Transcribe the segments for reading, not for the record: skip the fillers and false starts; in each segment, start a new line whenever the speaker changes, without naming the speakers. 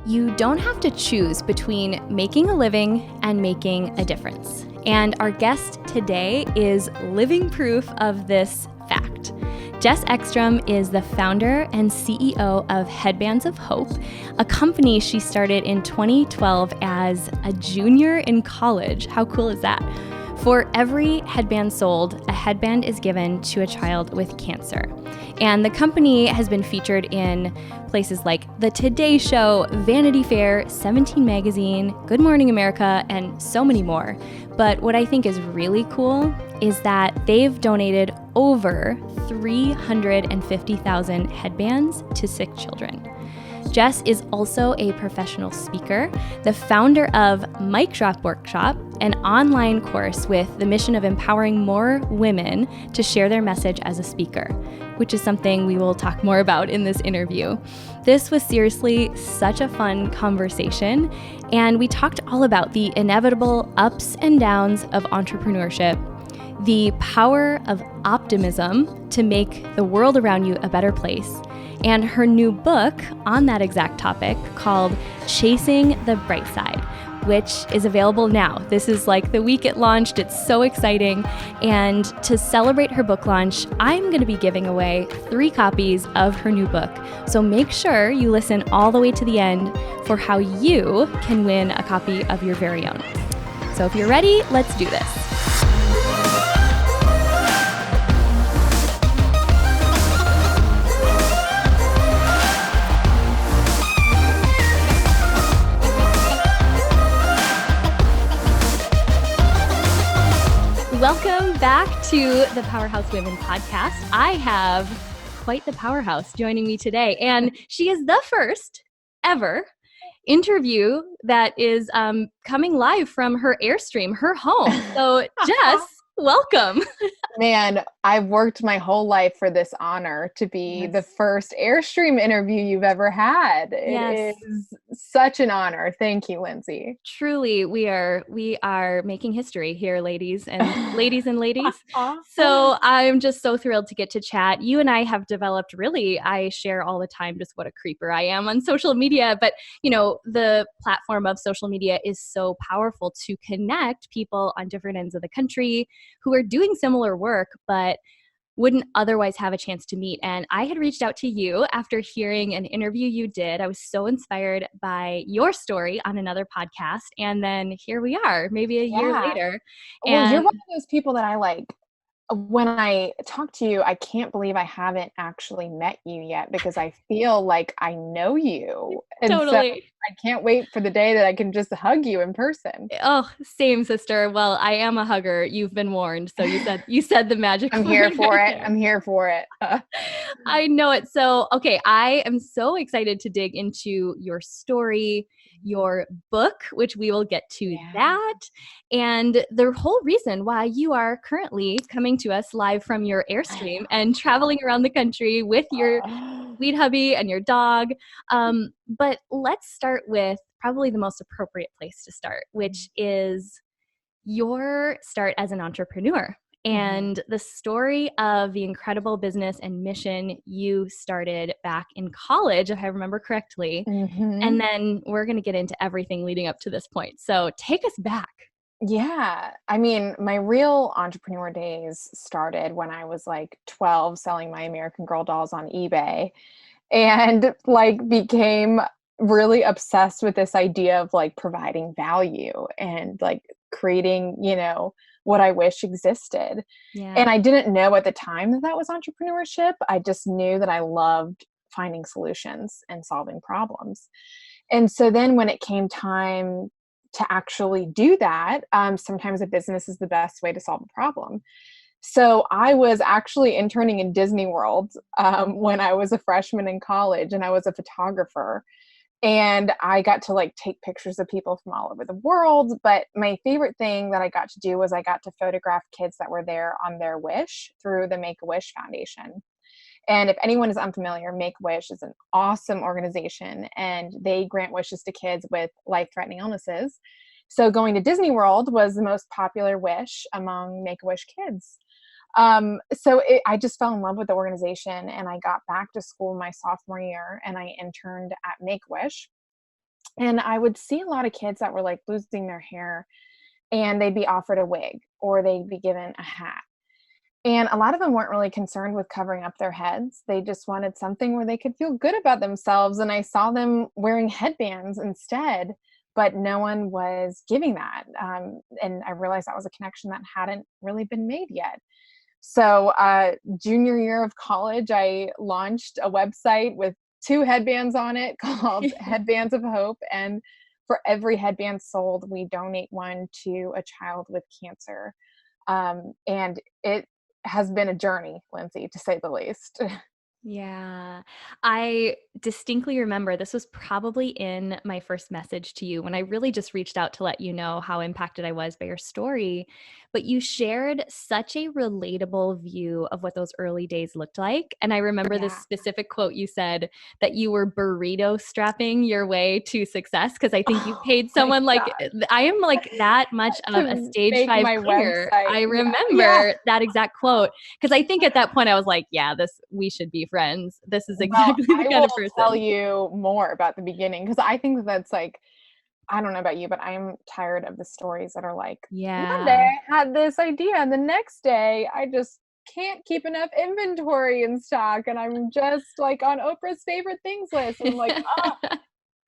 You don't have to choose between making a living and making a difference. And our guest today is living proof of this fact. Jess Eckstrom is the founder and CEO of Headbands of Hope, a company she started in 2012 as a junior in college. How cool is that? For every headband sold, a headband is given to a child with cancer. And the company has been featured in places like The Today Show, Vanity Fair, 17 Magazine, Good Morning America, and so many more. But what I think is really cool is that they've donated over 350,000 headbands to sick children. Jess is also a professional speaker, the founder of Mic Drop Workshop, an online course with the mission of empowering more women to share their message as a speaker, which is something we will talk more about in this interview. This was seriously such a fun conversation, and we talked all about the inevitable ups and downs of entrepreneurship, the power of optimism to make the world around you a better place, and her new book on that exact topic called Chasing the Bright Side, which is available now. This is like the week it launched. It's so exciting. And to celebrate her book launch, I'm going to be giving away 3 copies of her new book. So make sure you listen all the way to the end for how you can win a copy of your very own. So if you're ready, let's do this. Welcome back to the Powerhouse Women podcast. I have quite the powerhouse joining me today, and she is the first ever interview that is coming live from her Airstream, her home. So Jess, welcome.
Man, I've worked my whole life for this honor to be the first Airstream interview you've ever had. It is such an honor. Thank you, Lindsay.
Truly, we are making history here, ladies and ladies. So I'm just so thrilled to get to chat. You and I have developed I share all the time just what a creeper I am on social media. But, you know, the platform of social media is so powerful to connect people on different ends of the country who are doing similar work, but wouldn't otherwise have a chance to meet. And I had reached out to you after hearing an interview you did. I was so inspired by your story on another podcast. And then here we are, maybe a year later.
Well, you're one of those people that I like. When I talk to you, I can't believe I haven't actually met you yet because I feel like I know you. And
totally.
So I can't wait for the day that I can just hug you in person.
Oh, same, sister. Well, I am a hugger. You've been warned. So you said the magic.
I'm here for it. I'm here for it.
I know it. So, okay, I am so excited to dig into your story, your book, which we will get to that, and the whole reason why you are currently coming to us live from your Airstream and traveling around the country with your sweet hubby and your dog. But let's start with probably the most appropriate place to start, which is your start as an entrepreneur. And the story of the incredible business and mission you started back in college, if I remember correctly. And then we're going to get into everything leading up to this point. So take us back.
Yeah. I mean, my real entrepreneur days started when I was like 12 selling my American Girl dolls on eBay and like became really obsessed with this idea of like providing value and like creating, what I wish existed.
Yeah.
And I didn't know at the time that that was entrepreneurship. I just knew that I loved finding solutions and solving problems. And so then when it came time to actually do that, sometimes a business is the best way to solve a problem. So I was actually interning in Disney World when I was a freshman in college, and I was a photographer. And I got to like take pictures of people from all over the world. But my favorite thing that I got to do was I got to photograph kids that were there on their wish through the Make-A-Wish Foundation. And if anyone is unfamiliar, Make-A-Wish is an awesome organization, and they grant wishes to kids with life-threatening illnesses. So going to Disney World was the most popular wish among Make-A-Wish kids. I just fell in love with the organization, and I got back to school my sophomore year, and I interned at Make-A-Wish. And I would see a lot of kids that were like losing their hair, and they'd be offered a wig or they'd be given a hat. And a lot of them weren't really concerned with covering up their heads. They just wanted something where they could feel good about themselves. And I saw them wearing headbands instead, but no one was giving that. And I realized that was a connection that hadn't really been made yet. So, junior year of college, I launched a website with 2 headbands on it called Headbands of Hope. And for every headband sold, we donate one to a child with cancer. And it has been a journey, Lindsay, to say the least.
Yeah. I distinctly remember this was probably in my first message to you when I really just reached out to let you know how impacted I was by your story. But you shared such a relatable view of what those early days looked like. And I remember this
Yeah.
specific quote you said that you were burrito strapping your way to success. Cause I think you
Oh
paid
my
someone like,
God.
I am like that much of a
To
stage
make
5
my
cleaner.
website.
I
Yeah. Yeah.
remember that exact quote. Because I think at that point I was like, yeah, we should be friends. This is
Well,
exactly the
I
kind
will
of
tell
person.
you more about the beginning, because I think that's like, I don't know about you, but I'm tired of the stories that are like, one day
Yeah.
I had this idea and the next day I just can't keep enough inventory in stock and I'm just like on Oprah's favorite things list. And I'm like, ah,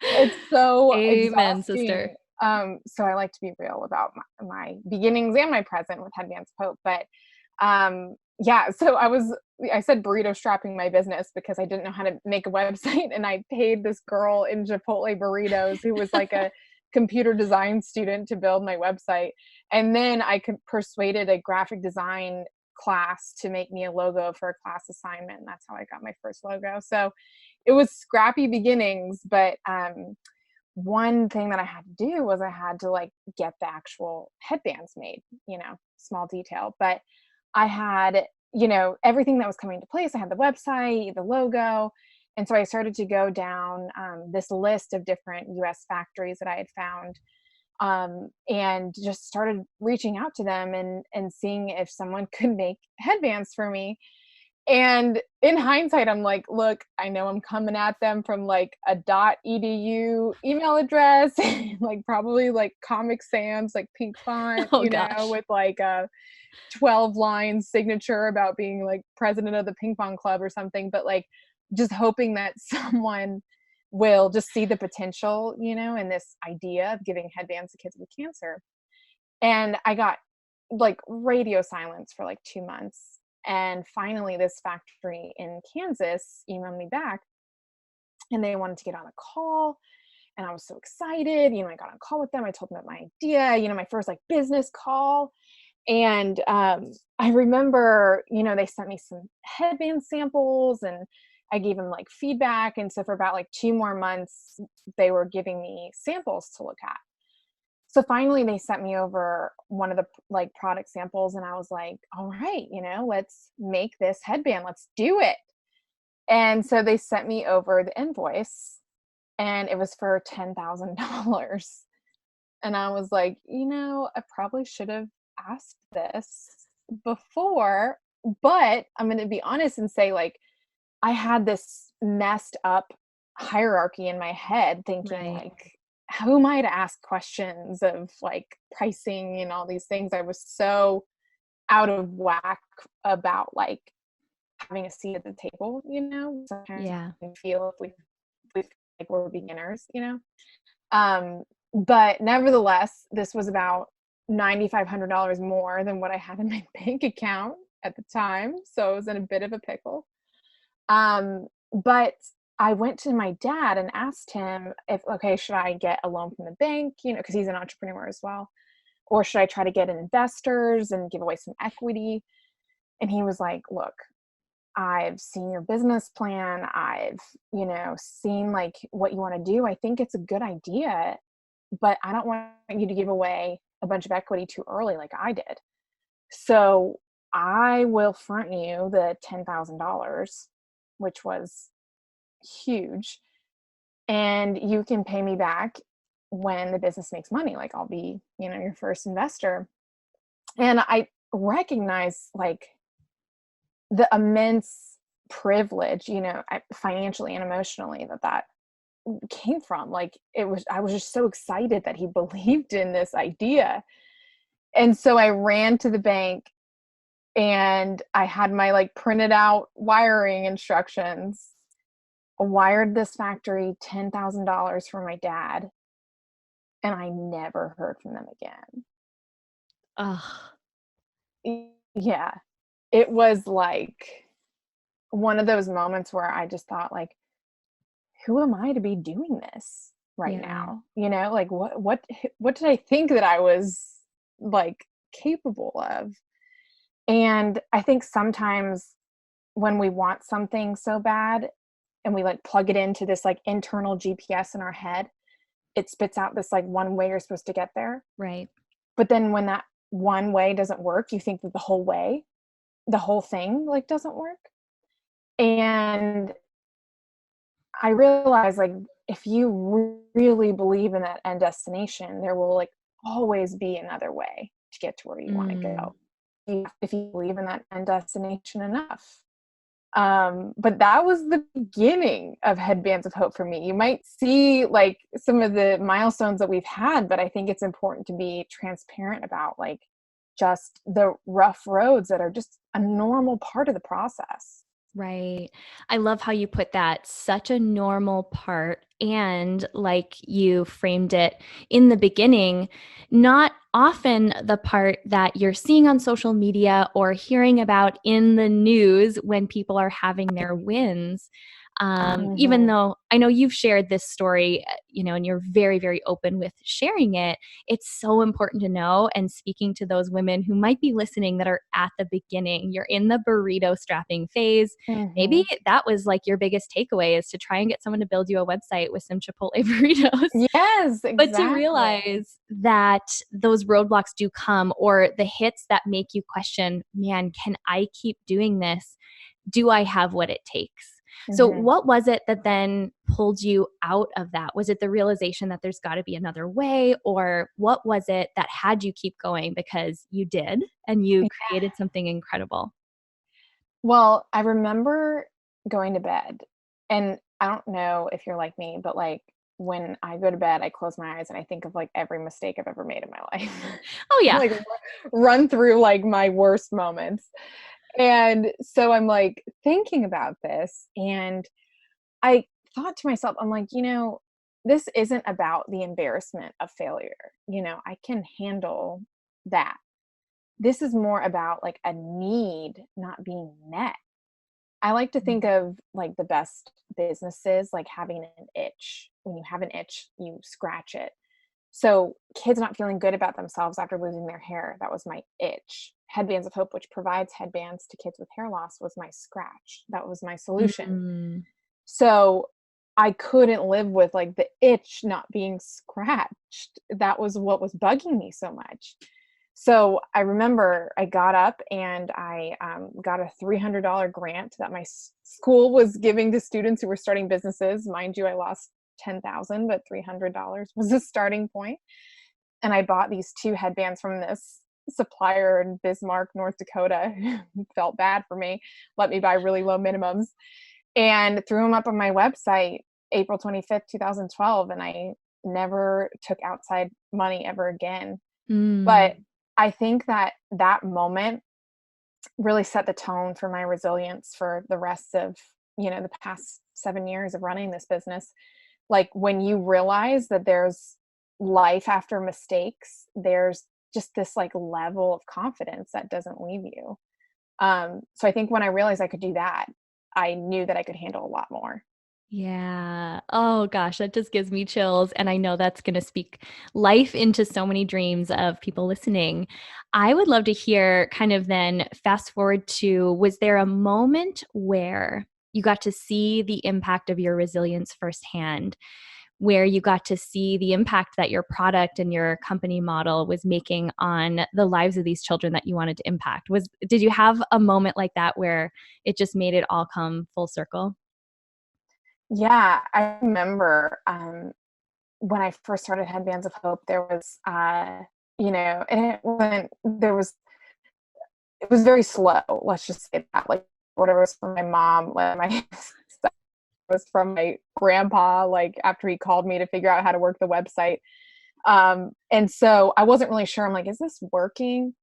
it's so
Amen, sister.
exhausting. So I like to be real about my beginnings and my present with Headbands of Hope. But yeah, so I said burrito strapping my business because I didn't know how to make a website. And I paid this girl in Chipotle burritos who was like a computer design student to build my website. And then I could persuaded a graphic design class to make me a logo for a class assignment. And that's how I got my first logo. So it was scrappy beginnings, but one thing that I had to do was I had to like get the actual headbands made, small detail. But I had, everything that was coming into place. I had the website, the logo. And so I started to go down this list of different US factories that I had found, and just started reaching out to them and seeing if someone could make headbands for me. And in hindsight, I'm like, look, I know I'm coming at them from like a .edu email address, like probably like Comic Sans, like pink font,
Oh gosh.
with like a 12 line signature about being like president of the ping pong club or something, but like just hoping that someone will just see the potential, in this idea of giving headbands to kids with cancer. And I got like radio silence for like 2 months. And finally, this factory in Kansas emailed me back and they wanted to get on a call. And I was so excited. I got on a call with them. I told them about my idea, my first like business call. And I remember, they sent me some headband samples and I gave them like feedback. And so for about like 2 more months, they were giving me samples to look at. So finally they sent me over one of the like product samples and I was like, all right, let's make this headband. Let's do it. And so they sent me over the invoice and it was for $10,000. And I was like, I probably should have asked this before, but I'm going to be honest and say like I had this messed up hierarchy in my head thinking
Right.
like, who am I to ask questions of like pricing and all these things? I was so out of whack about like having a seat at the table, sometimes
Yeah.
we feel if we feel like we're beginners. Um, but nevertheless, this was about $9,500 more than what I had in my bank account at the time. So I was in a bit of a pickle. But I went to my dad and asked him if, okay, should I get a loan from the bank, because he's an entrepreneur as well, or should I try to get investors and give away some equity? And he was like, look, I've seen your business plan. I've, seen like what you want to do. I think it's a good idea, but I don't want you to give away a bunch of equity too early like I did. So I will front you the $10,000, which was huge, and you can pay me back when the business makes money. Like I'll be, your first investor. And I recognize like the immense privilege, financially and emotionally that came from. Like, I was just so excited that he believed in this idea. And so I ran to the bank and I had my like printed out wiring instructions, wired this factory $10,000 for my dad, and I never heard from them again.
Oh,
Yeah. It was like one of those moments where I just thought, like, who am I to be doing this right
yeah.
now? Like, what did I think that I was like capable of? And I think sometimes when we want something so bad and we like plug it into this like internal GPS in our head, it spits out this like one way you're supposed to get there.
Right.
But then when that one way doesn't work, you think that the whole thing like doesn't work. And I realized, like, if you really believe in that end destination, there will like always be another way to get to where you want to
Mm.
go. If you believe in that end destination enough. But that was the beginning of Headbands of Hope for me. You might see like some of the milestones that we've had, but I think it's important to be transparent about like just the rough roads that are just a normal part of the process.
Right. I love how you put that, such a normal part. And like you framed it in the beginning, not often the part that you're seeing on social media or hearing about in the news when people are having their wins. Even
Mm-hmm.
though I know you've shared this story, and you're very, very open with sharing it, it's so important to know. And speaking to those women who might be listening that are at the beginning, you're in the burrito strapping phase.
Mm-hmm.
Maybe that was like your biggest takeaway, is to try and get someone to build you a website with some Chipotle burritos.
Yes,
But to
exactly.
realize that those roadblocks do come, or the hits that make you question, man, can I keep doing this? Do I have what it takes? So,
Mm-hmm.
what was it that then pulled you out of that? Was it the realization that there's got to be another way? Or what was it that had you keep going because you did and you created something incredible?
Well, I remember going to bed, and I don't know if you're like me, but like when I go to bed, I close my eyes and I think of like every mistake I've ever made in my life.
Oh,
I
yeah.
like run through like my worst moments. And so I'm like thinking about this, and I thought to myself, I'm like, this isn't about the embarrassment of failure. I can handle that. This is more about like a need not being met. I like to think of like the best businesses like having an itch. When you have an itch, you scratch it. So kids not feeling good about themselves after losing their hair, that was my itch. Headbands of Hope, which provides headbands to kids with hair loss, was my scratch. That was my solution.
Mm,
So I couldn't live with like the itch not being scratched. That was what was bugging me so much. So I remember I got up and I got a $300 grant that my school was giving to students who were starting businesses. Mind you, I lost 10,000, but $300 was the starting point. And I bought these two headbands from this supplier in Bismarck, North Dakota. Felt bad for me. Let me buy really low minimums, and threw them up on my website April 25th, 2012. And I never took outside money ever again. But
mm,
I think that that moment really set the tone for my resilience for the rest of, the past 7 years of running this business. Like when you realize that there's life after mistakes, there's just this like level of confidence that doesn't leave you. So I think when I realized I could do that, I knew that I could handle a lot more.
yeah. Oh gosh, that just gives me chills. And I know that's going to speak life into so many dreams of people listening. I would love to hear, kind of then fast forward to, was there a moment where you got to see the impact of your resilience firsthand, where you got to see the impact that your product and your company model was making on the lives of these children that you wanted to impact? Did you have a moment like that where it just made it all come full circle?
Yeah, I remember when I first started Headbands of Hope, there was, and it wasn't, it was very slow. Let's just say that, like, whatever was from my mom, like my was from my grandpa, like after he called me to figure out how to work the website. And so I wasn't really sure. I'm like, is this working?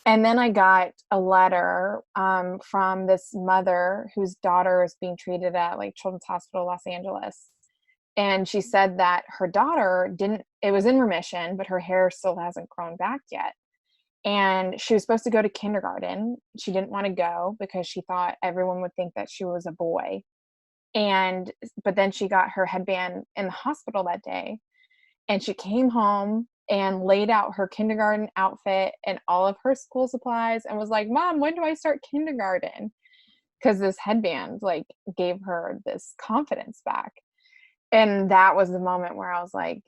And then I got a letter from this mother whose daughter is being treated at like Children's Hospital Los Angeles. And she said that her daughter it was in remission, but her hair still hasn't grown back yet. And she was supposed to go to kindergarten. She didn't want to go because she thought everyone would think that she was a boy. But then she got her headband in the hospital that day. And she came home and laid out her kindergarten outfit and all of her school supplies and was like, Mom, when do I start kindergarten? Because this headband like gave her this confidence back. And that was the moment where I was like,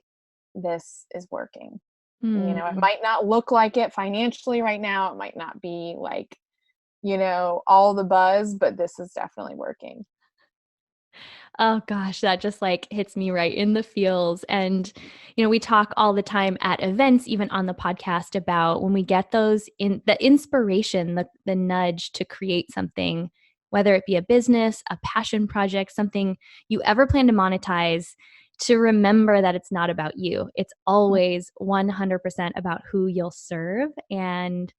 this is working. It might not look like it financially right now. It might not be like, all the buzz, but this is definitely working.
Oh gosh, that just like hits me right in the feels. And, we talk all the time at events, even on the podcast, about when we get the inspiration, the nudge to create something, whether it be a business, a passion project, something you ever plan to monetize, to remember that it's not about you. It's always 100% about who you'll serve. And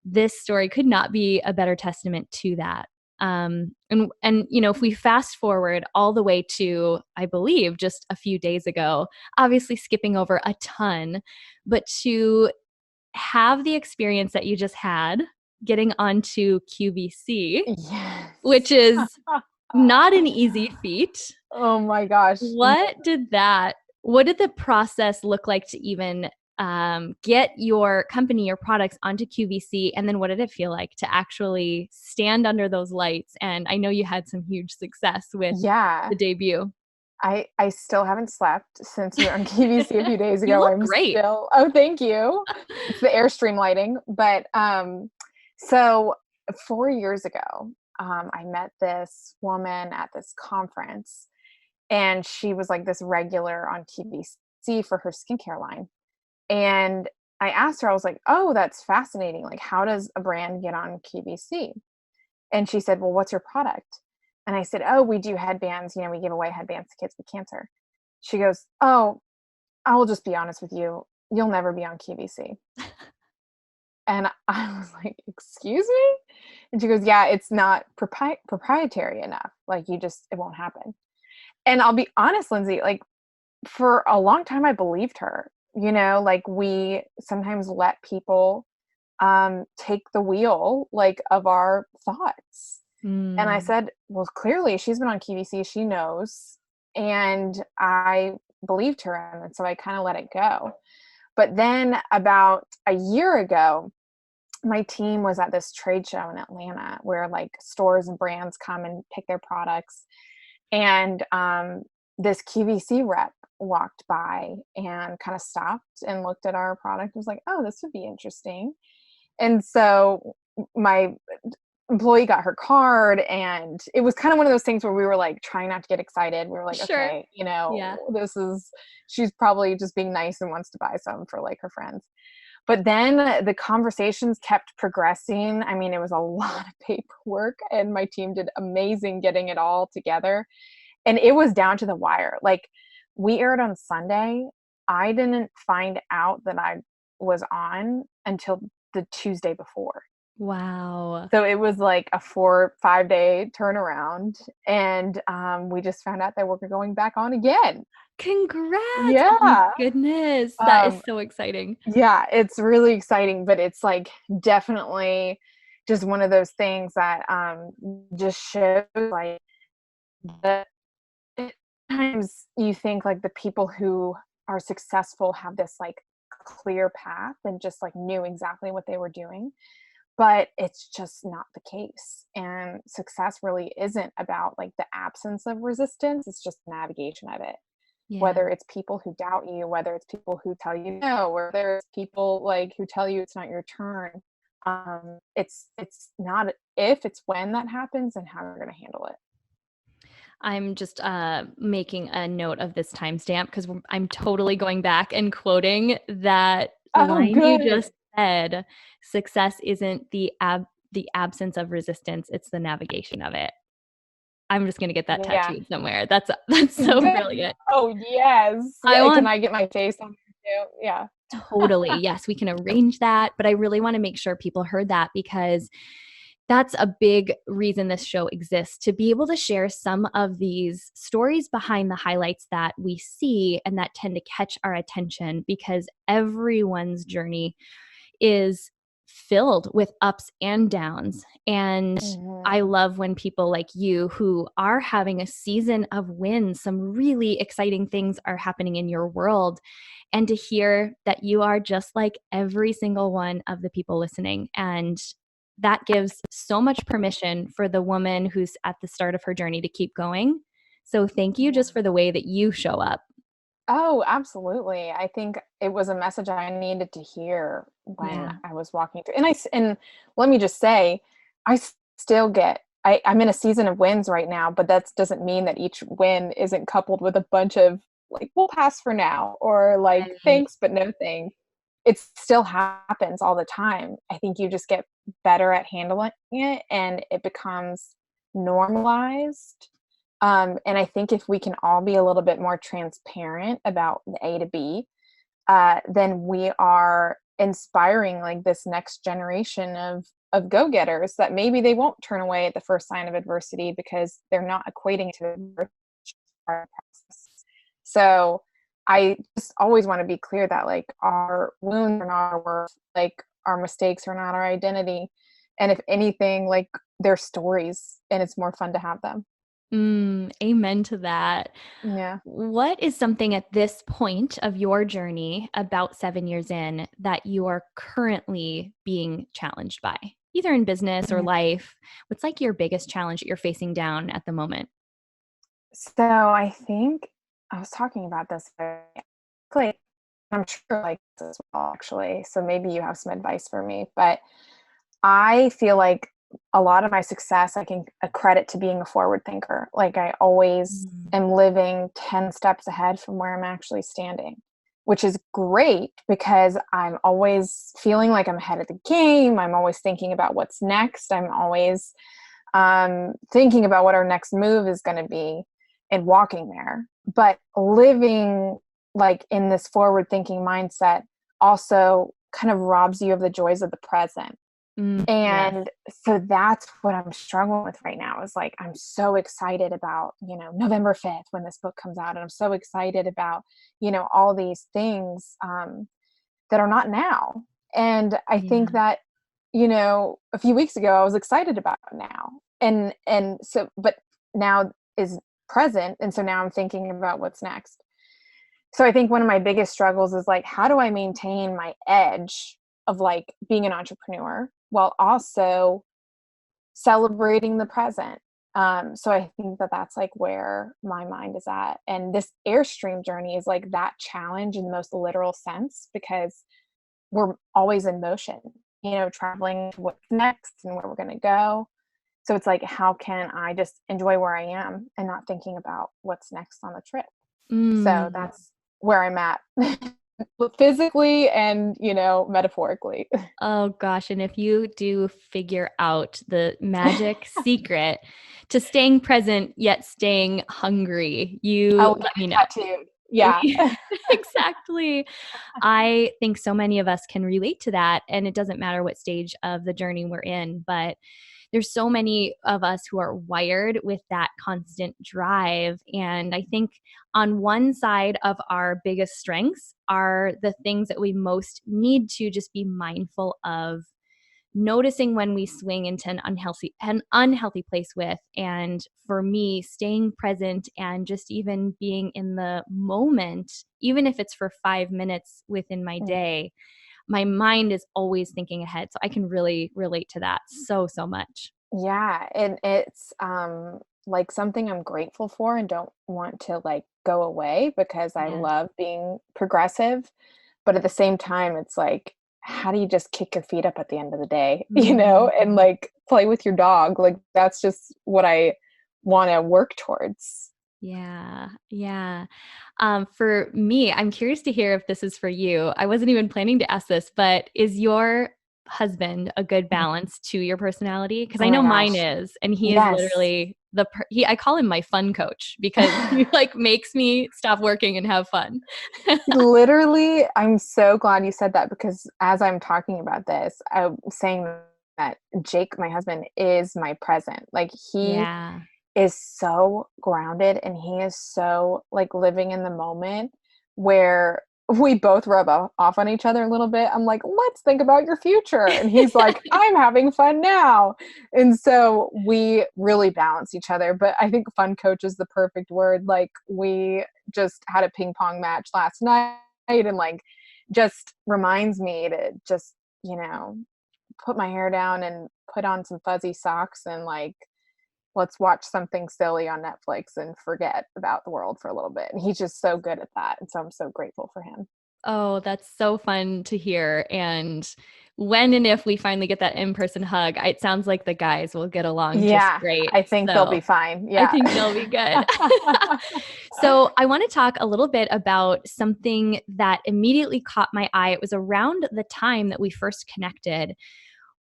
this story could not be a better testament to that. And if we fast forward all the way to, I believe, just a few days ago, obviously skipping over a ton, but to have the experience that you just had getting onto QVC,
Yes.
which is not an easy feat.
Oh my gosh.
What did the process look like to even get your company, your products onto QVC? And then what did it feel like to actually stand under those lights? And I know you had some huge success with the debut.
I still haven't slept since we were on QVC a few days ago.
You look great.
Oh, thank you. It's the Airstream lighting. But so 4 years ago, I met this woman at this conference, and she was like this regular on QVC for her skincare line. And I asked her, I was like, oh, that's fascinating. Like, how does a brand get on QVC? And she said, well, what's your product? And I said, oh, we do headbands. We give away headbands to kids with cancer. She goes, oh, I will just be honest with you. You'll never be on QVC. And I was like, excuse me? And she goes, yeah, it's not proprietary enough. Like, it won't happen. And I'll be honest, Lindsay, like for a long time, I believed her, like we sometimes let people take the wheel like of our thoughts. And I said, well, clearly she's been on QVC, she knows. And I believed her. And so I kind of let it go. But then about a year ago, my team was at this trade show in Atlanta where like stores and brands come and pick their products. And this QVC rep walked by and kind of stopped and looked at our product and was like, oh, this would be interesting. And so my employee got her card, and it was kind of one of those things where we were like trying not to get excited. We were like,
Sure.
Okay, she's probably just being nice and wants to buy some for like her friends. But then the conversations kept progressing. I mean, it was a lot of paperwork, and my team did amazing getting it all together. And it was down to the wire. Like, we aired on Sunday. I didn't find out that I was on until the Tuesday before.
Wow.
So it was like a 4-5 day turnaround. And we just found out that we're going back on again.
Congrats.
Yeah.
Oh my goodness. That is so exciting.
Yeah, it's really exciting, but it's like definitely just one of those things that just shows like sometimes you think like the people who are successful have this like clear path and just like knew exactly what they were doing, but it's just not the case. And success really isn't about like the absence of resistance. It's just navigation of it. Yeah. Whether it's people who doubt you, whether it's people who tell you no, or whether it's people like who tell you it's not your turn. It's not if, it's when that happens and how you're going to handle it.
I'm just making a note of this timestamp because I'm totally going back and quoting that line you just said. Success isn't the absence of resistance; it's the navigation of it. I'm just going to get that
Yeah.
tattooed somewhere. That's so brilliant.
Oh, yes.
I
Can
want
I get my face on there too? Yeah.
Totally. Yes, we can arrange that. But I really want to make sure people heard that, because that's a big reason this show exists, to be able to share some of these stories behind the highlights that we see and that tend to catch our attention, because everyone's journey is filled with ups and downs. And I love when people like you, who are having a season of wins, some really exciting things are happening in your world, and to hear that you are just like every single one of the people listening. And that gives so much permission for the woman who's at the start of her journey to keep going. So thank you just for the way that you show up.
Oh, absolutely. I think it was a message I needed to hear when
Yeah.
I was walking through. And let me just say, I still get, I'm in a season of wins right now, but that doesn't mean that each win isn't coupled with a bunch of like, we'll pass for now, or like,
Right.
thanks, but no thanks. It still happens all the time. I think you just get better at handling it and it becomes normalized. And I think if we can all be a little bit more transparent about the A to B, then we are inspiring like this next generation of go-getters that maybe they won't turn away at the first sign of adversity because they're not equating it to the process. So I just always want to be clear that like our wounds are not our worth, like our mistakes are not our identity. And if anything, like they're stories and it's more fun to have them.
Amen to that.
Yeah.
What is something at this point of your journey, about 7 years in, that you are currently being challenged by, either in business or
Mm.
life? What's like your biggest challenge that you're facing down at the moment?
So I think I was talking about this, like, I'm sure like this as well, actually. So maybe you have some advice for me, but I feel like a lot of my success I can accredit to being a forward thinker. Like I always
Mm.
am living 10 steps ahead from where I'm actually standing, which is great because I'm always feeling like I'm ahead of the game. I'm always thinking about what's next. I'm always thinking about what our next move is going to be and walking there. But living like in this forward thinking mindset also kind of robs you of the joys of the present.
Yes.
And so that's what I'm struggling with right now is like, I'm so excited about, November 5th when this book comes out. And I'm so excited about, all these things that are not now. And I think
Yeah.
that, a few weeks ago, I was excited about now. And so, but now is present. And so now I'm thinking about what's next. So I think one of my biggest struggles is like, how do I maintain my edge of like being an entrepreneur while also celebrating the present? So I think that that's like where my mind is at. And this Airstream journey is like that challenge in the most literal sense because we're always in motion, traveling to what's next and where we're going to go. So it's like, how can I just enjoy where I am and not thinking about what's next on the trip? So
Mm.
that's where I'm at physically and, metaphorically.
Oh gosh, and if you do figure out the magic secret to staying present yet staying hungry,
I
you
will get
let me
it
know.
tattooed. Yeah.
Exactly. I think so many of us can relate to that, and it doesn't matter what stage of the journey we're in, but there's so many of us who are wired with that constant drive. And I think on one side of our biggest strengths are the things that we most need to just be mindful of noticing when we swing into an unhealthy place with. And for me, staying present and just even being in the moment, even if it's for 5 minutes within my day, my mind is always thinking ahead. So I can really relate to that so much.
Yeah. And it's like something I'm grateful for and don't want to like go away because I
Yes.
love being progressive. But at the same time, it's like, how do you just kick your feet up at the end of the day, and
Mhm.
like play with your dog? Like that's just what I want to work towards.
Yeah, yeah. For me, I'm curious to hear if this is for you. I wasn't even planning to ask this, but is your husband a good
Mhm.
balance to your personality? Because
Oh
I
my
know mine
gosh.
is, and he is
Yes.
literally I call him my fun coach because he like makes me stop working and have fun.
Literally, I'm so glad you said that, because as I'm talking about this, I'm saying that Jake, my husband, is my present. Like, he
Yeah.
is so grounded, and he is so like living in the moment, where we both rub off on each other a little bit. I'm like, let's think about your future. And he's like, I'm having fun now. And so we really balance each other. But I think fun coach is the perfect word. Like, we just had a ping pong match last night, and like, just reminds me to just, put my hair down and put on some fuzzy socks, and like, let's watch something silly on Netflix and forget about the world for a little bit. And he's just so good at that. And so I'm so grateful for him.
Oh, that's so fun to hear. And when and if we finally get that in-person hug, it sounds like the guys will get along just
Yeah,
great.
I think they'll be
So
fine.
I
Yeah.
think they'll be good. So I want to talk a little bit about something that immediately caught my eye. It was around the time that we first connected,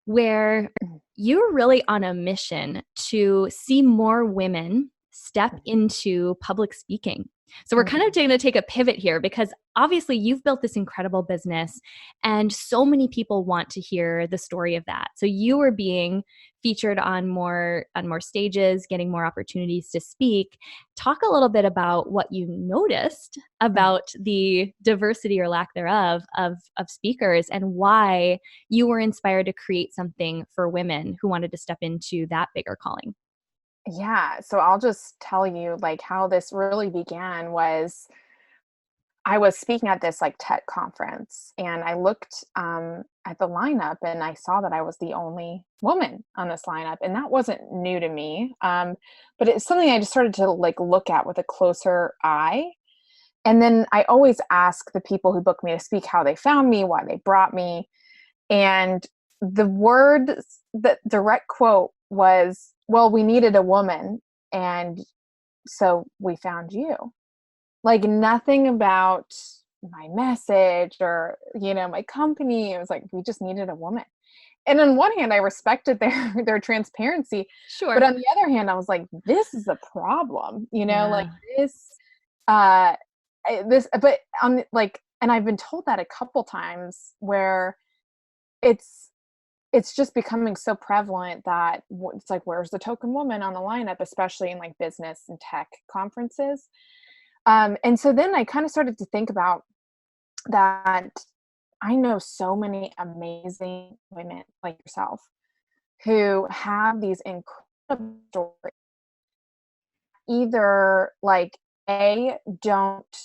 where you're really on a mission to see more women step into public speaking. So we're kind of going to take a pivot here because obviously you've built this incredible business and so many people want to hear the story of that. So you are being featured on more stages, getting more opportunities to speak. Talk a little bit about what you noticed about the diversity or lack thereof of speakers and why you were inspired to create something for women who wanted to step into that bigger calling.
Yeah. So I'll just tell you like how this really began was I was speaking at this like tech conference, and I looked at the lineup, and I saw that I was the only woman on this lineup. And that wasn't new to me. But it's something I just started to like look at with a closer eye. And then I always ask the people who book me to speak how they found me, why they brought me. And the direct quote was, well, we needed a woman, and so we found you. Like, nothing about my message or, my company. It was like, we just needed a woman. And on one hand, I respected their transparency, but
Sure.
on the other hand, I was like, this is a problem, like
Yeah.
this, uh, but and I've been told that a couple times where it's just becoming so prevalent that it's like, where's the token woman on the lineup, especially in like business and tech conferences. And so then I kind of started to think about that. I know so many amazing women like yourself who have these incredible stories, either like don't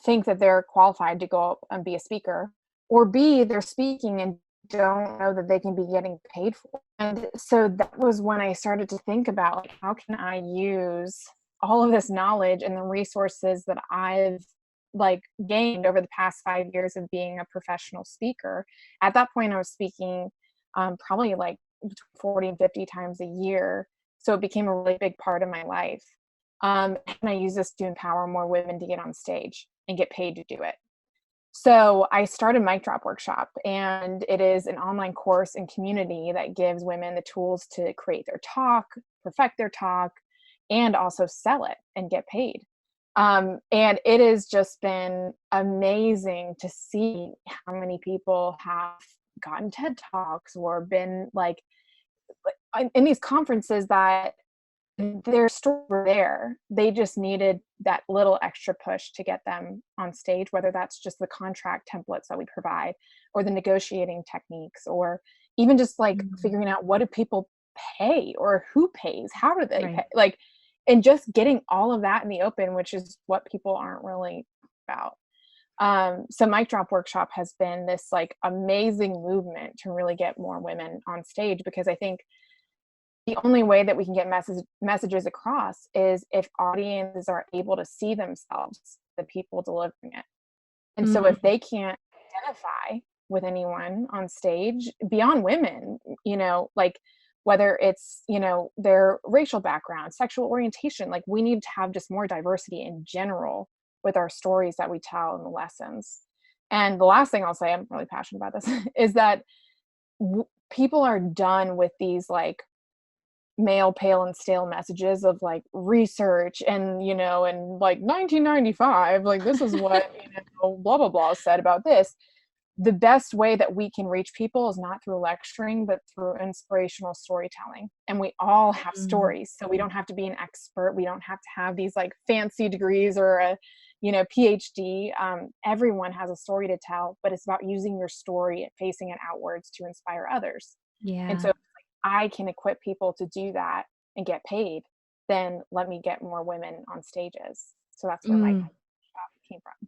think that they're qualified to go up and be a speaker, or B, they're speaking and don't know that they can be getting paid for. And so that was when I started to think about like, how can I use all of this knowledge and the resources that I've like gained over the past 5 years of being a professional speaker. At that point I was speaking probably like 40 and 50 times a year, so it became a really big part of my life. And I use this to empower more women to get on stage and get paid to do it. So I started Mic Drop Workshop, and it is an online course and community that gives women the tools to create their talk, perfect their talk, and also sell it and get paid. And it has just been amazing to see how many people have gotten TED Talks or been like in these conferences that their story were there. They just needed that little extra push to get them on stage, whether that's just the contract templates that we provide or the negotiating techniques, or even just like figuring out what do people pay or who pays, how do they pay, like, and just getting all of that in the open, which is what people aren't really about. So Mic Drop Workshop has been this like amazing movement to really get more women on stage, because I think the only way that we can get messages across is if audiences are able to see themselves, the people delivering it. And so if they can't identify with anyone on stage beyond women, like whether it's, their racial background, sexual orientation, like we need to have just more diversity in general with our stories that we tell in the lessons. And the last thing I'll say, I'm really passionate about this, is that people are done with these like male pale and stale messages of like research and, and like 1995, like this is what, blah, blah, blah said about this. The best way that we can reach people is not through lecturing, but through inspirational storytelling. And we all have
Mm.
stories. So we don't have to be an expert. We don't have to have these like fancy degrees or a, PhD. Everyone has a story to tell, but it's about using your story, facing it outwards to inspire others. And
Yeah.
so I can equip people to do that and get paid, then let me get more women on stages. So that's where my
Mm.
came from.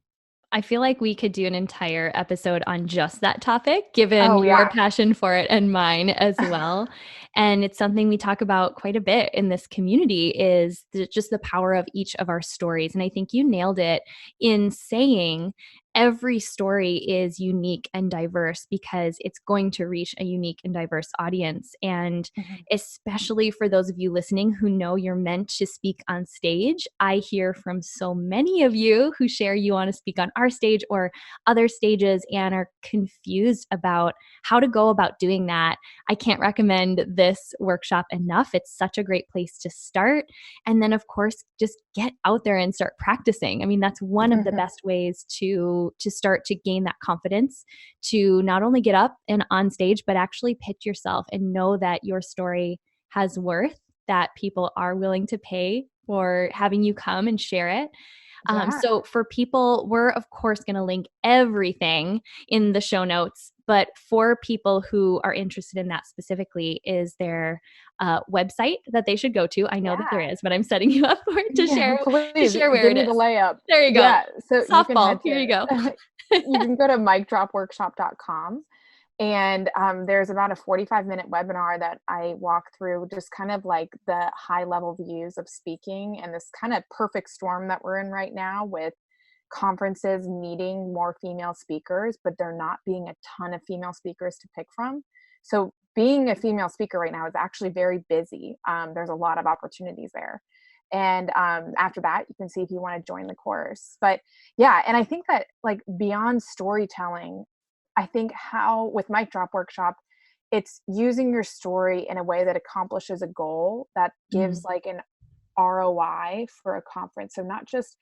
I feel like we could do an entire episode on just that topic, given
Oh
your
yeah.
passion for it and mine as well. And it's something we talk about quite a bit in this community is just the power of each of our stories. And I think you nailed it in saying every story is unique and diverse because it's going to reach a unique and diverse audience. And
Mhm.
especially for those of you listening who know you're meant to speak on stage, I hear from so many of you who share you want to speak on our stage or other stages and are confused about how to go about doing that. I can't recommend this workshop enough. It's such a great place to start. And then, of course, just get out there and start practicing. I mean, that's one of the
Mhm.
best ways to start to gain that confidence to not only get up and on stage, but actually pitch yourself and know that your story has worth, that people are willing to pay for having you come and share it.
Yeah.
So for people, we're of course going to link everything in the show notes. But for people who are interested in that specifically, is there a website that they should go to? I know that there
Yeah.
is, but I'm setting you up for it
Yeah,
to
please
share where
give
it
me
is.
the layup.
There you go.
Yeah, so you can
Softball.
head
Here you
to
go.
you can go to micdropworkshop.com, and there's about a 45-minute webinar that I walk through just kind of like the high level views of speaking and this kind of perfect storm that we're in right now with conferences needing more female speakers, but there not being a ton of female speakers to pick from. So being a female speaker right now is actually very busy. There's a lot of opportunities there. And after that, you can see if you want to join the course. But yeah, and I think that like beyond storytelling, I think how with Mic Drop Workshop, it's using your story in a way that accomplishes a goal that gives
Mm,
like an ROI for a conference. So not just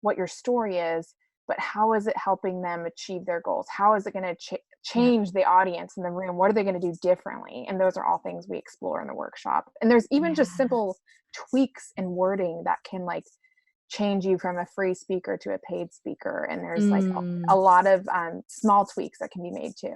what your story is, but how is it helping them achieve their goals? How is it going to
yeah.
change the audience in the room? What are they going to do differently? And those are all things we explore in the workshop. And there's even just
Yeah.
simple tweaks in wording that can like change you from a free speaker to a paid speaker. And there's like a
Mm.
lot of small tweaks that can be made too.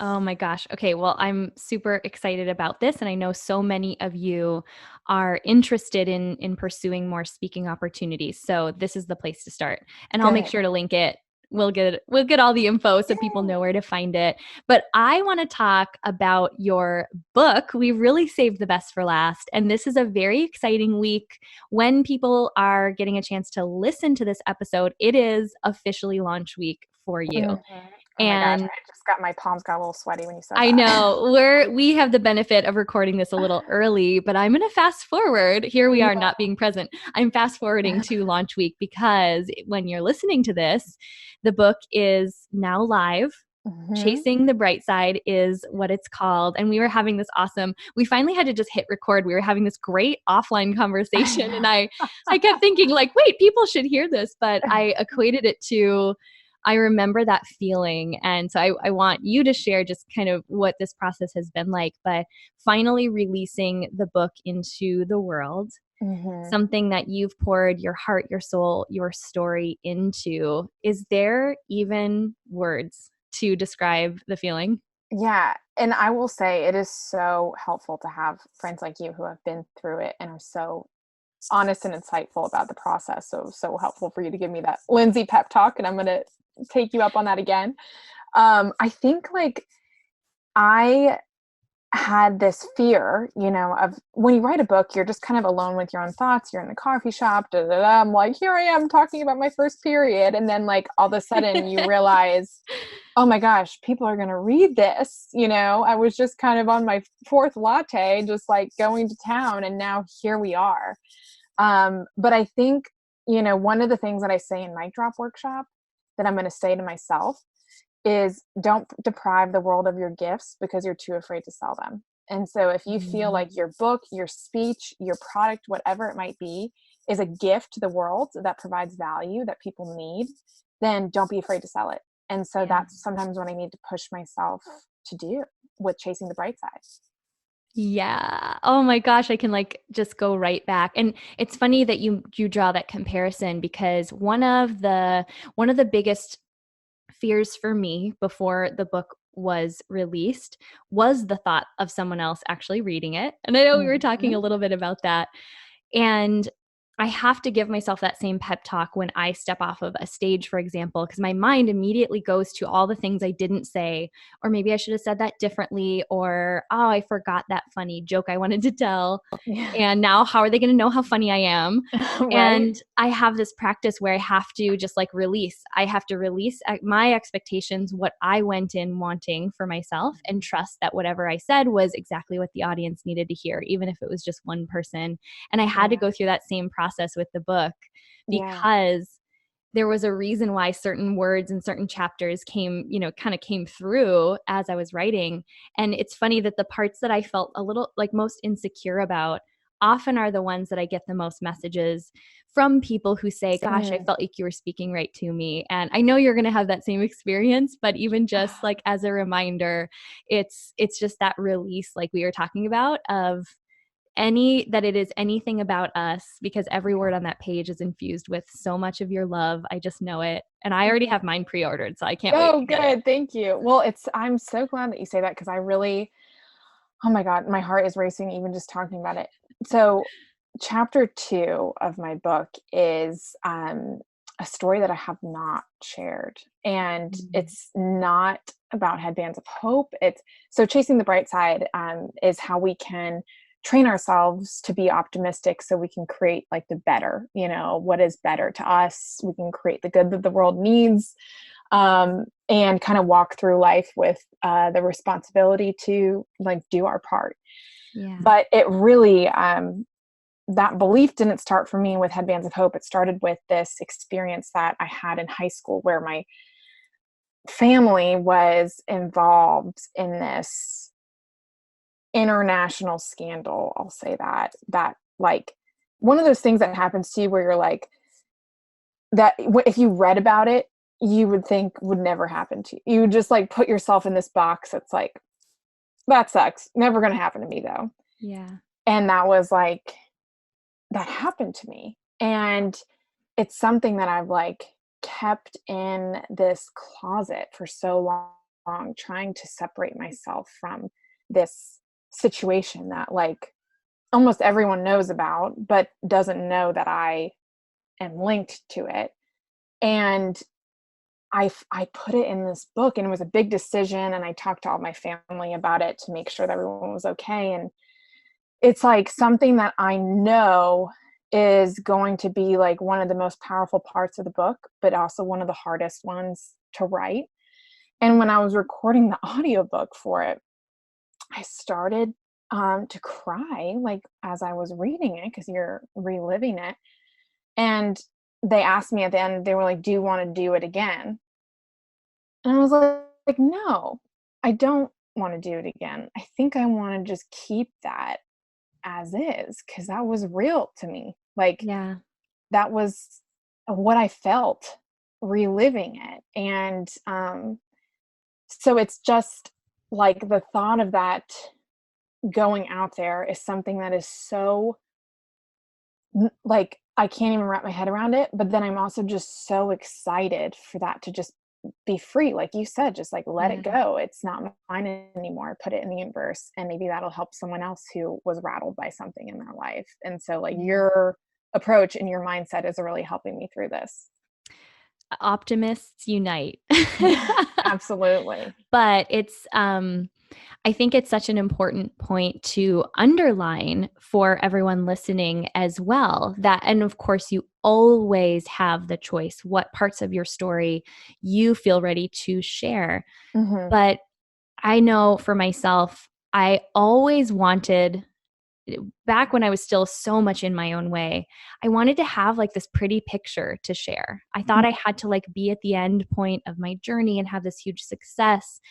Oh my gosh. Okay. Well, I'm super excited about this. And I know so many of you are interested in pursuing more speaking opportunities. So this is the place to start. And I'll make
Good.
sure to link it. We'll get all the info so people know where to find it. But I want to talk about your book. We really saved the best for last. And this is a very exciting week when people are getting a chance to listen to this episode. It is officially launch week for you.
Mhm. Oh my gosh,
And
I just got my palms got a little sweaty when you said
I
that.
know we have the benefit of recording this a little early, but I'm going to fast forward. Here we are not being present. I'm fast forwarding to launch week because when you're listening to this, the book is now live.
Mhm.
Chasing the Bright Side is what it's called. And we were having this we finally had to just hit record. We were having this great offline conversation. And I kept thinking like, wait, people should hear this. But I equated it to, I remember that feeling. And so I want you to share just kind of what this process has been like, but finally releasing the book into the world,
Mhm.
something that you've poured your heart, your soul, your story into. Is there even words to describe the feeling?
Yeah, and I will say it is so helpful to have friends like you who have been through it and are so honest and insightful about the process. So helpful for you to give me that Lindsay pep talk, and I'm gonna take you up on that again. I think like I had this fear, of when you write a book, you're just kind of alone with your own thoughts. You're in the coffee shop, da, da, da. I'm like, here I am talking about my first period. And then like all of a sudden you realize, oh my gosh, people are going to read this. I was just kind of on my fourth latte, just like going to town. And now here we are. But I think, one of the things that I say in Mic Drop Workshop that I'm going to say to myself is don't deprive the world of your gifts because you're too afraid to sell them. And so if you feel
Mm.
like your book, your speech, your product, whatever it might be, is a gift to the world that provides value that people need, then don't be afraid to sell it. And so
Yeah.
that's sometimes what I need to push myself to do with chasing the bright side.
Yeah. Oh my gosh, I can like just go right back. And it's funny that you draw that comparison, because one of the biggest fears for me before the book was released was the thought of someone else actually reading it. And I know we were talking
Mhm.
a little bit about that. And I have to give myself that same pep talk when I step off of a stage, for example, because my mind immediately goes to all the things I didn't say, or maybe I should have said that differently, or, oh, I forgot that funny joke I wanted to tell.
Yeah.
And now how are they going to know how funny I am?
Right?
And I have this practice where I have to just like release. I have to release my expectations, what I went in wanting for myself, and trust that whatever I said was exactly what the audience needed to hear, even if it was just one person. And I had to
Yeah.
go through that same process with the book,
Yeah.
because there was a reason why certain words and certain chapters came, kind of came through as I was writing. And it's funny that the parts that I felt a little like most insecure about often are the ones that I get the most messages from people who say, gosh, I
Mm.
felt like you were speaking right to me. And I know you're going to have that same experience, but even just like as a reminder, it's just that release, like we were talking about, of that it is anything about us, because every word on that page is infused with so much of your love. I just know it. And I already have mine pre-ordered, so I can't wait
Oh,
to get it.
good. Thank you. Well, I'm so glad that you say that because I really, oh my God, my heart is racing even just talking about it. So, chapter 2 of my book is a story that I have not shared. And
Mm.
it's not about headbands of hope. It's so chasing the bright side is how we can train ourselves to be optimistic so we can create like the better, what is better to us. We can create the good that the world needs, and kind of walk through life with the responsibility to like do our part.
Yeah.
But it really, that belief didn't start for me with Headbands of Hope. It started with this experience that I had in high school where my family was involved in this international scandal. I'll say that like one of those things that happens to you where you're like, that if you read about it, you would think would never happen to you. You would just like put yourself in this box that's like, that sucks. Never going to happen to me though.
Yeah.
And that was like, that happened to me. And it's something that I've like kept in this closet for so long, trying to separate myself from this situation that like almost everyone knows about, but doesn't know that I am linked to it. And I put it in this book, and it was a big decision, and I talked to all my family about it to make sure that everyone was okay. And it's like something that I know is going to be like one of the most powerful parts of the book, but also one of the hardest ones to write. And when I was recording the audiobook for it, I started to cry like as I was reading it because you're reliving it. And they asked me at the end, they were like, "Do you want to do it again?" And I was like, "No, I don't want to do it again. I think I want to just keep that as is because that was real to me. Like,
Yeah.
that was what I felt reliving it." And so it's just like the thought of that going out there is something that is so like I can't even wrap my head around it. But then I'm also just so excited for that to just be free. Like you said, just like let it
Yeah.
go. It's not mine anymore. Put it in the universe. And maybe that'll help someone else who was rattled by something in their life. And so, like,
Yeah.
your approach and your mindset is really helping me through this.
Optimists unite.
Absolutely.
But I think it's such an important point to underline for everyone listening as well, that, and of course, you always have the choice what parts of your story you feel ready to share.
Hmm.
But I know for myself, I always wanted back when I was still so much in my own way, I wanted to have like this pretty picture to share. I thought I had to like be at the end point of my journey and have this huge success.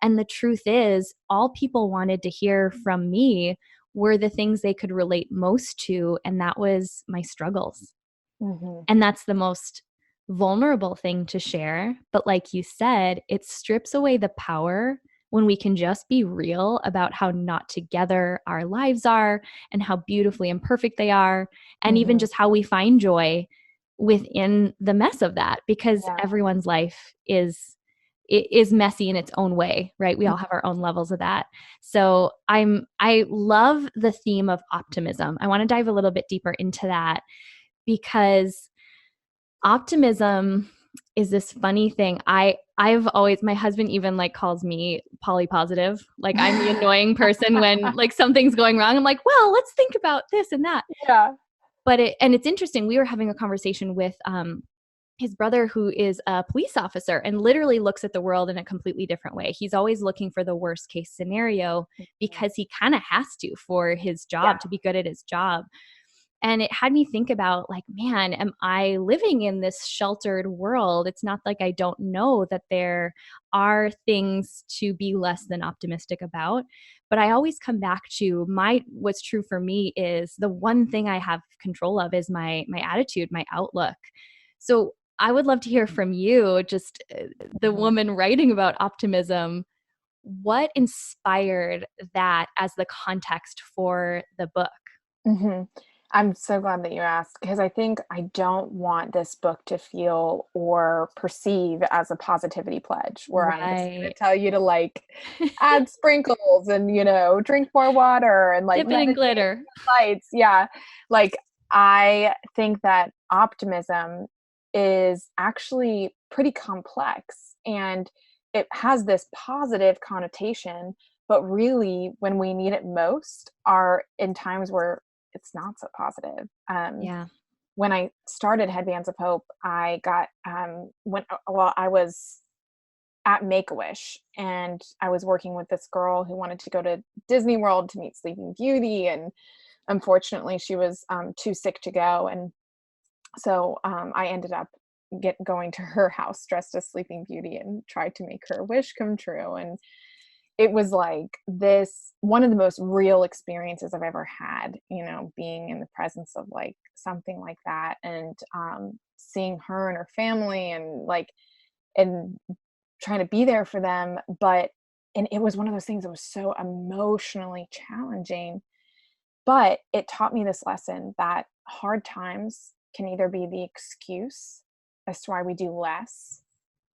And the truth is, all people wanted to hear from me were the things they could relate most to. And that was my struggles.
Mm-hmm.
And that's the most vulnerable thing to share. But like you said, it strips away the power when we can just be real about how not together our lives are and how beautifully imperfect they are, and even
Mm-hmm.
just how we find joy within the mess of that, because
Yeah.
everyone's life is messy in its own way, right? We all have our own levels of that. So I love the theme of optimism. I want to dive a little bit deeper into that, because optimism is this funny thing. I've always, my husband even like calls me polypositive. Like I'm the annoying person when like something's going wrong. I'm like, well, let's think about this and that.
Yeah.
But it's interesting. We were having a conversation with his brother, who is a police officer and literally looks at the world in a completely different way. He's always looking for the worst case scenario because he kind of has to for his job,
Yeah.
to be good at his job. And it had me think about like, man, am I living in this sheltered world? It's not like I don't know that there are things to be less than optimistic about. But I always come back to what's true for me is the one thing I have control of is my attitude, my outlook. So I would love to hear from you, just the
Mhm.
woman writing about optimism. What inspired that as the context for the book?
Mhm. I'm so glad that you asked, because I think I don't want this book to feel or perceive as a positivity pledge where I'm just gonna
Right.
tell you to like add sprinkles and, drink more water and like
Dip it in
meditate
glitter.
lights. Yeah. Like I think that optimism is actually pretty complex, and it has this positive connotation, but really when we need it most are in times where it's not so positive.
Yeah.
When I started Headbands of Hope, I got well, I was at Make-A-Wish, and I was working with this girl who wanted to go to Disney World to meet Sleeping Beauty, and unfortunately, she was too sick to go, and so I ended up going to her house dressed as Sleeping Beauty and tried to make her wish come true. And it was like this one of the most real experiences I've ever had, being in the presence of like something like that, and seeing her and her family, and like and trying to be there for them. And it was one of those things that was so emotionally challenging, but it taught me this lesson that hard times can either be the excuse as to why we do less,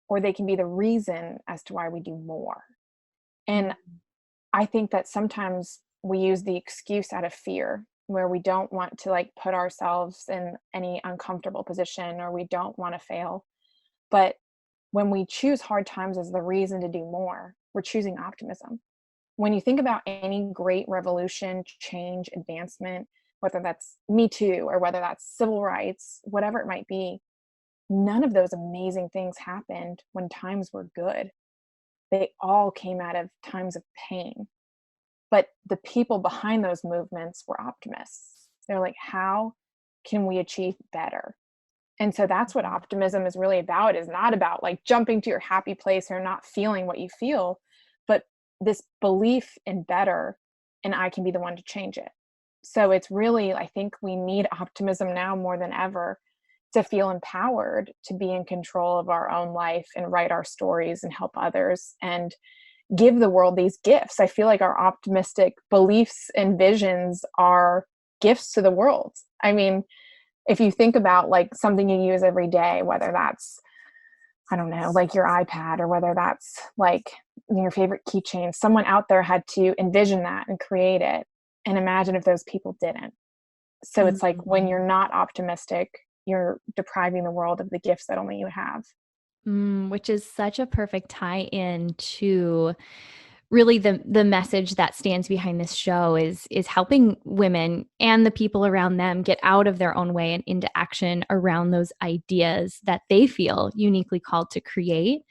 or they can be the reason as to why we do more. And
Mhm.
I think that sometimes we use the excuse out of fear, where we don't want to like put ourselves in any uncomfortable position, or we don't want to fail. But when we choose hard times as the reason to do more, we're choosing optimism. When you think about any great revolution, change, advancement, whether that's Me Too or whether that's civil rights, whatever it might be, none of those amazing things happened when times were good. They all came out of times of pain. But the people behind those movements were optimists. They're like, how can we achieve better? And so that's what optimism is really about, is not about like jumping to your happy place or not feeling what you feel, but this belief in better, and I can be the one to change it. So it's really, I think we need optimism now more than ever to feel empowered to be in control of our own life and write our stories and help others and give the world these gifts. I feel like our optimistic beliefs and visions are gifts to the world. I mean, if you think about like something you use every day, whether that's, I don't know, like your iPad, or whether that's like your favorite keychain, someone out there had to envision that and create it. And imagine if those people didn't. So it's like when
Mhm.
you're not optimistic, you're depriving the world of the gifts that only you have.
Which is such a perfect tie in to really the message that stands behind this show is helping women and the people around them get out of their own way and into action around those ideas that they feel uniquely called to create.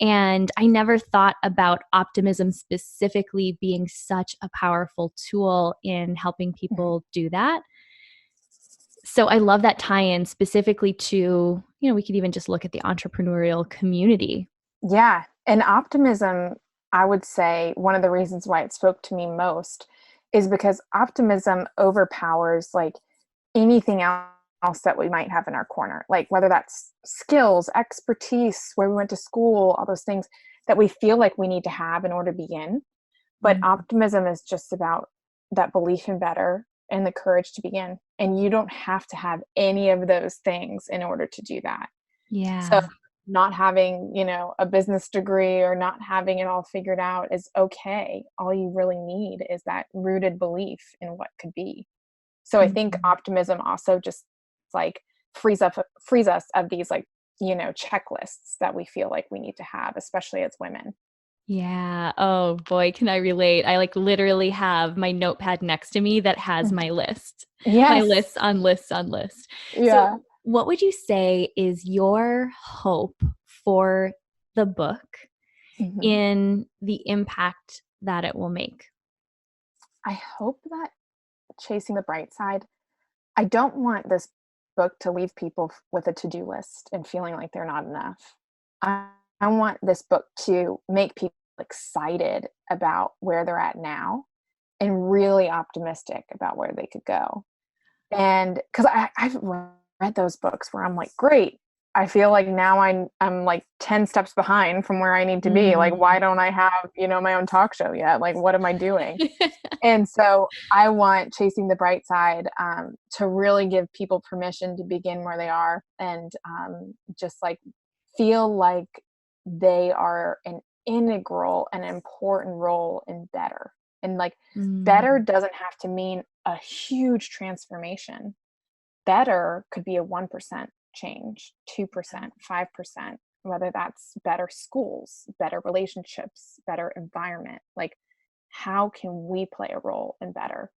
And I never thought about optimism specifically being such a powerful tool in helping people do that. So I love that tie-in specifically to, we could even just look at the entrepreneurial community.
Yeah. And optimism, I would say one of the reasons why it spoke to me most is because optimism overpowers like anything else that we might have in our corner, like whether that's skills, expertise, where we went to school, all those things that we feel like we need to have in order to begin. But optimism is just about that belief in better and the courage to begin. And you don't have to have any of those things in order to do that.
Yeah.
So not having, a business degree or not having it all figured out is okay. All you really need is that rooted belief in what could be. So I think optimism also just like frees us of these like, checklists that we feel like we need to have, especially as women.
Yeah. Oh boy, can I relate? I like literally have my notepad next to me that has my list.
Yes.
My lists on lists on lists.
Yeah.
So what would you say is your hope for the book in the impact that it will make?
I hope that chasing the bright side, I don't want this book to leave people with a to-do list and feeling like they're not enough. I want this book to make people excited about where they're at now and really optimistic about where they could go. And because I've read those books where I'm like, great, I feel like now I'm like 10 steps behind from where I need to be. Like, why don't I have, my own talk show yet? Like, what am I doing? And so I want Chasing the Bright Side to really give people permission to begin where they are and just like feel like they are an integral and important role in better. And like better doesn't have to mean a huge transformation. Better could be a 1% change, 2%, 5%, whether that's better schools, better relationships, better environment. Like, how can we play a role in better?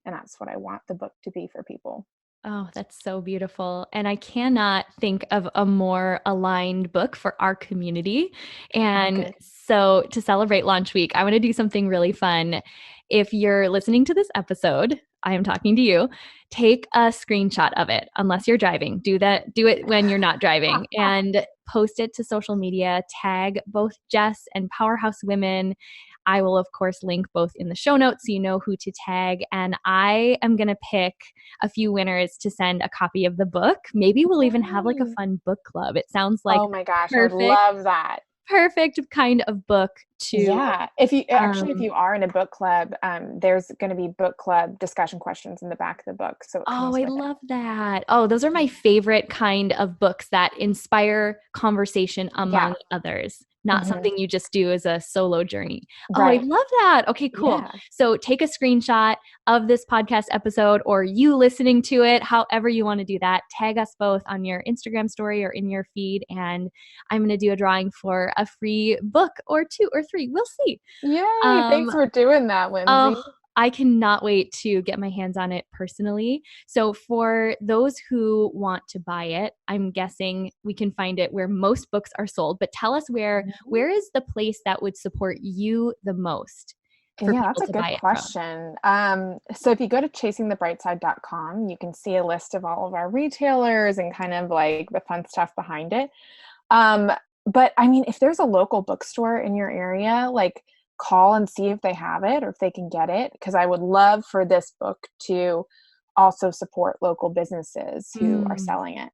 And that's what I want the book to be for people.
Oh, that's so beautiful. And I cannot think of a more aligned book for our community. And so to celebrate launch week, I want to do something really fun. If you're listening to this episode, I am talking to you. Take a screenshot of it, unless you're driving. Do it when you're not driving and post it to social media. Tag both Jess and Powerhouse Women. I will, of course, link both in the show notes so you know who to tag. And I am going to pick a few winners to send a copy of the book. Maybe we'll even have like a fun book club. It sounds like
oh my gosh, I would love that.
Perfect kind of book to
if you are in a book club, there's going to be book club discussion questions in the back of the book, so
I love that. Those are my favorite kind of books that inspire conversation among others, not something you just do as a solo journey.
Right.
I love that. Okay, cool. So take a screenshot of this podcast episode or you listening to it, however you want to do that. Tag us both on your Instagram story or in your feed, and I'm going to do a drawing for a free book or 2 or 3. We'll see.
Yay. Thanks for doing that, Lindsay.
I cannot wait to get my hands on it personally. So for those who want to buy it, I'm guessing we can find it where most books are sold, but tell us where is the place that would support you the most?
That's a good question. So if you go to chasingthebrightside.com, you can see a list of all of our retailers and kind of like the fun stuff behind it. But I mean, if there's a local bookstore in your area, like call and see if they have it or if they can get it, because I would love for this book to also support local businesses who are selling it.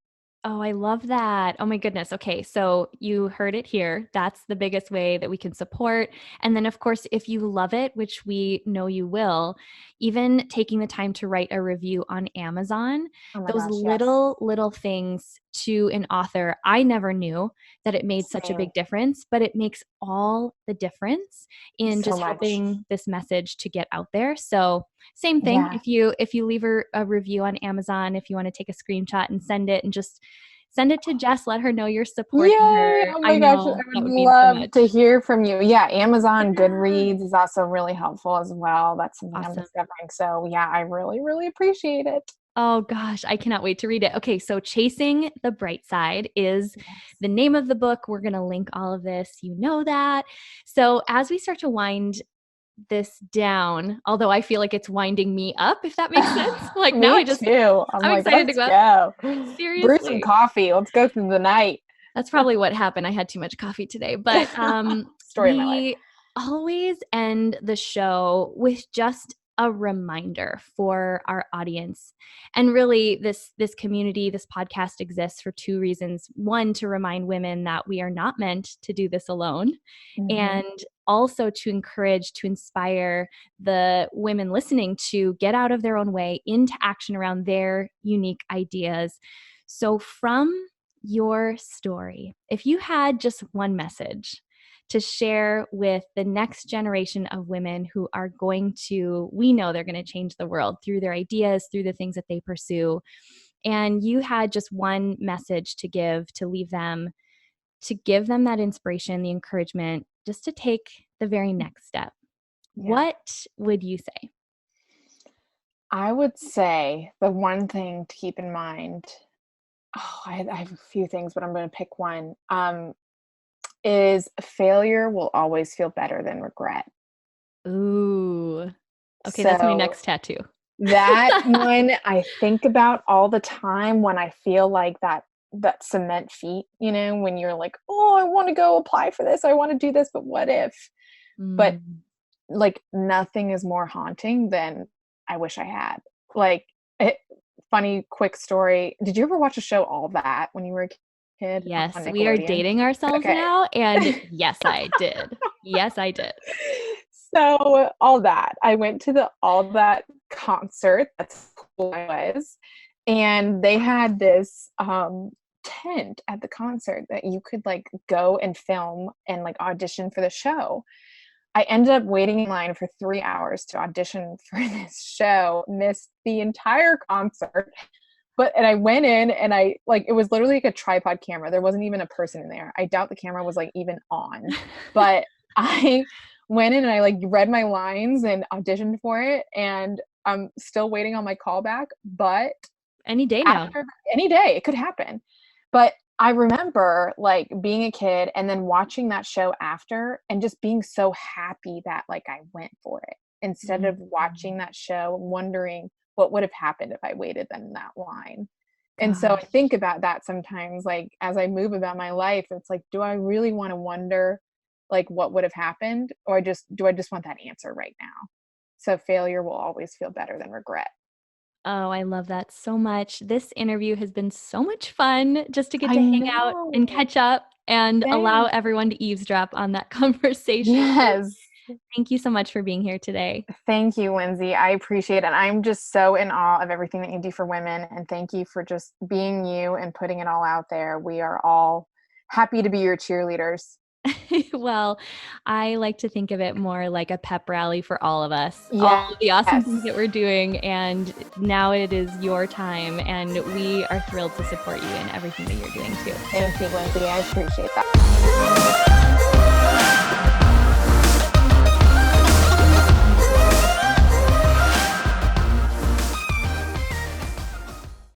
Oh, I love that. Oh my goodness. Okay. So you heard it here. That's the biggest way that we can support. And then of course, if you love it, which we know you will, even taking the time to write a review on Amazon, those little things to an author, I never knew that it made such a big difference, but it makes all the difference in just helping this message to get out there. So same thing. If you leave a review on Amazon, if you want to take a screenshot and send it and just send it to Jess. Let her know you're supporting
Yay!
her.
Oh
I
my gosh,
know
I
that
would
would mean so
love to
much.
hear from you. Yeah, Amazon
Yeah.
Goodreads is also really helpful as well. That's something I'm
Awesome.
discovering. So yeah, I really, really appreciate it.
Oh gosh, I cannot wait to read it. Okay, so Chasing the Bright Side is
Yes.
the name of the book. We're going to link all of this. You know that. So as we start to wind this down, although I feel like it's winding me up, if that makes sense. Like now
Me too. I'm
I'm
like,
excited to
let's
go up.
go. Brew some
Seriously.
coffee. Let's go through the night.
That's probably what happened. I had too much coffee today. But
Story of my life.
we always end the show with just a reminder for our audience. And really this community, this podcast exists for two reasons. One, to remind women that we are not meant to do this alone. And also to encourage, to inspire the women listening to get out of their own way into action around their unique ideas. So from your story, if you had just one message to share with the next generation of women who are going to, we know they're going to change the world through their ideas, through the things that they pursue, and you had just one message to give, to leave them, to give them that inspiration, the encouragement, just to take the very next step, what would you say?
I would say the one thing to keep in mind, I have a few things, but I'm going to pick one, is failure will always feel better than regret.
Ooh. Okay, that's my
So
next tattoo.
that one I think about all the time when I feel like that cement feet, when you're like, oh, I want to go apply for this. I want to do this, but what if? But like nothing is more haunting than I wish I had. Like, funny quick story. Did you ever watch a show All That when you were a kid on
Yes, we are
Nickelodeon?
dating ourselves
Okay.
now, and yes, I did. Yes, I did.
So All That. I went to the All That concert. That's how cool I was. And they had this tent at the concert that you could like go and film and like audition for the show. I ended up waiting in line for 3 hours to audition for this show, missed the entire concert. And I went in and it was literally like a tripod camera. There wasn't even a person in there. I doubt the camera was like even on, but I went in and I like read my lines and auditioned for it. And I'm still waiting on my callback, but
any day now.
Any day it could happen. But I remember like being a kid and then watching that show after and just being so happy that like I went for it instead of watching that show wondering what would have happened if I waited in that line. And so I think about that sometimes, like as I move about my life, it's like, do I really want to wonder like what would have happened, or do I just want that answer right now? So failure will always feel better than regret.
Oh, I love that so much. This interview has been so much fun just to get
I
to hang out and
know.
catch up and allow
Thanks.
everyone to eavesdrop on that conversation.
Yes.
Thank you so much for being here today.
Thank you, Lindsay. I appreciate it. I'm just so in awe of everything that you do for women. And thank you for just being you and putting it all out there. We are all happy to be your cheerleaders.
Well, I like to think of it more like a pep rally for all of us,
Yes.
all of the awesome things that we're doing. And now it is your time, and we are thrilled to support you in everything that you're doing too.
Thank you, Lindsay. I appreciate that.